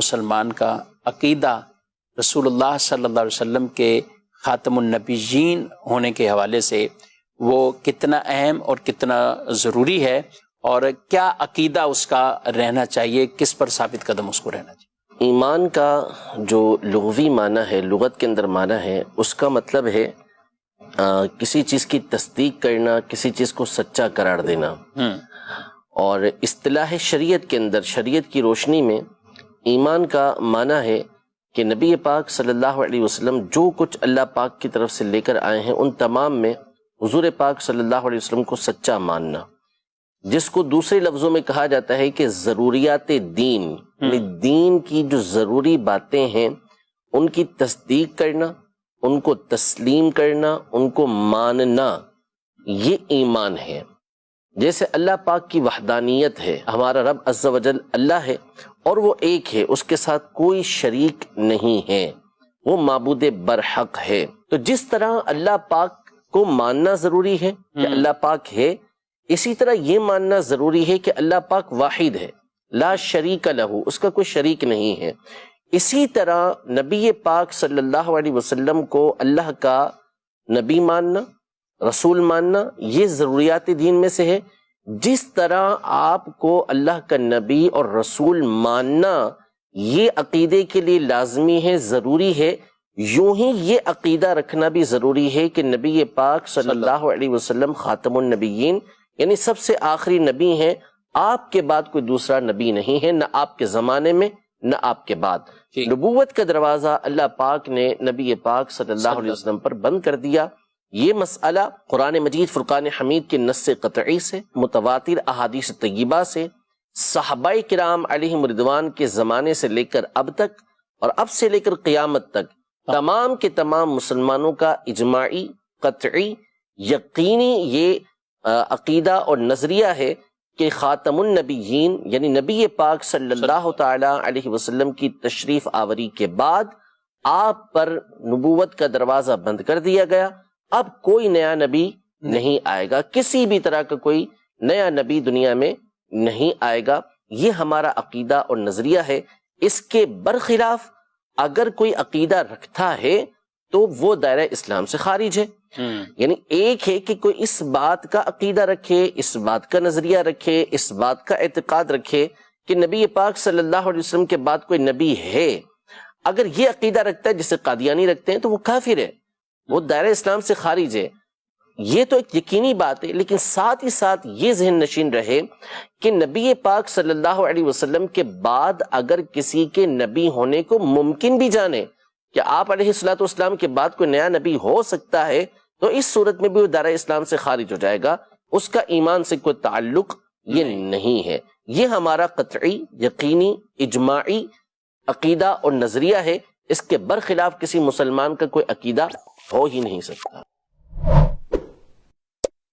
مسلمان کا عقیدہ رسول اللہ صلی اللہ علیہ وسلم کے خاتم النبیین ہونے کے حوالے سے وہ کتنا اہم اور کتنا ضروری ہے، اور کیا عقیدہ اس کا رہنا چاہیے، کس پر ثابت قدم اس کو رہنا چاہیے؟ ایمان کا جو لغوی معنی ہے، لغت کے اندر معنی ہے، اس کا مطلب ہے کسی چیز کی تصدیق کرنا، کسی چیز کو سچا قرار دینا۔ اور اصطلاح شریعت کے اندر، شریعت کی روشنی میں ایمان کا معنی ہے کہ نبی پاک صلی اللہ علیہ وسلم جو کچھ اللہ پاک کی طرف سے لے کر آئے ہیں ان تمام میں حضور پاک صلی اللہ علیہ وسلم کو سچا ماننا، جس کو دوسرے لفظوں میں کہا جاتا ہے کہ ضروریات دین، یعنی دین کی جو ضروری باتیں ہیں ان کی تصدیق کرنا، ان کو تسلیم کرنا، ان کو ماننا، یہ ایمان ہے۔ جیسے اللہ پاک کی وحدانیت ہے، ہمارا رب عز و جل اللہ ہے اور وہ ایک ہے، اس کے ساتھ کوئی شریک نہیں ہے، وہ معبود برحق ہے۔ تو جس طرح اللہ پاک کو ماننا ضروری ہے کہ اللہ پاک ہے، اسی طرح یہ ماننا ضروری ہے کہ اللہ پاک واحد ہے، لا شریک لہ، اس کا کوئی شریک نہیں ہے۔ اسی طرح نبی پاک صلی اللہ علیہ وسلم کو اللہ کا نبی ماننا، رسول ماننا، یہ ضروریات دین میں سے ہے۔ جس طرح آپ کو اللہ کا نبی اور رسول ماننا یہ عقیدے کے لیے لازمی ہے، ضروری ہے، یوں ہی یہ عقیدہ رکھنا بھی ضروری ہے کہ نبی پاک صلی اللہ علیہ وسلم خاتم النبیین، یعنی سب سے آخری نبی ہیں، آپ کے بعد کوئی دوسرا نبی نہیں ہے، نہ آپ کے زمانے میں نہ آپ کے بعد۔ نبوت کا دروازہ اللہ پاک نے نبی پاک صلی اللہ علیہ وسلم پر بند کر دیا۔ یہ مسئلہ قرآن مجید فرقان حمید کے نص قطعی سے، متواتر احادیث طیبہ سے، صحابہ کرام علیہم رضوان کے زمانے سے لے کر اب تک، اور اب سے لے کر قیامت تک تمام کے تمام مسلمانوں کا اجماعی، قطعی، یقینی یہ عقیدہ اور نظریہ ہے کہ خاتم النبیین یعنی نبی پاک صلی اللہ تعالی علیہ وسلم کی تشریف آوری کے بعد آپ پر نبوت کا دروازہ بند کر دیا گیا، اب کوئی نیا نبی نہیں آئے گا، کسی بھی طرح کا کوئی نیا نبی دنیا میں نہیں آئے گا۔ یہ ہمارا عقیدہ اور نظریہ ہے۔ اس کے برخلاف اگر کوئی عقیدہ رکھتا ہے تو وہ دائرہ اسلام سے خارج ہے۔ یعنی ایک ہے کہ کوئی اس بات کا عقیدہ رکھے، اس بات کا نظریہ رکھے، اس بات کا اعتقاد رکھے کہ نبی پاک صلی اللہ علیہ وسلم کے بعد کوئی نبی ہے، اگر یہ عقیدہ رکھتا ہے جسے قادیانی رکھتے ہیں تو وہ کافر ہے، وہ دائرہ اسلام سے خارج ہے۔ یہ تو ایک یقینی بات ہے، لیکن ساتھ ہی ساتھ یہ ذہن نشین رہے کہ نبی پاک صلی اللہ علیہ وسلم کے بعد اگر کسی کے نبی ہونے کو ممکن بھی جانے کہ آپ علیہ الصلوۃ والسلام کے بعد کوئی نیا نبی ہو سکتا ہے، تو اس صورت میں بھی وہ دائرہ اسلام سے خارج ہو جائے گا، اس کا ایمان سے کوئی تعلق یہ نہیں ہے۔ یہ ہمارا قطعی، یقینی، اجماعی عقیدہ اور نظریہ ہے۔ اس کے برخلاف کسی مسلمان کا کوئی عقیدہ ہو ہی نہیں سکتا۔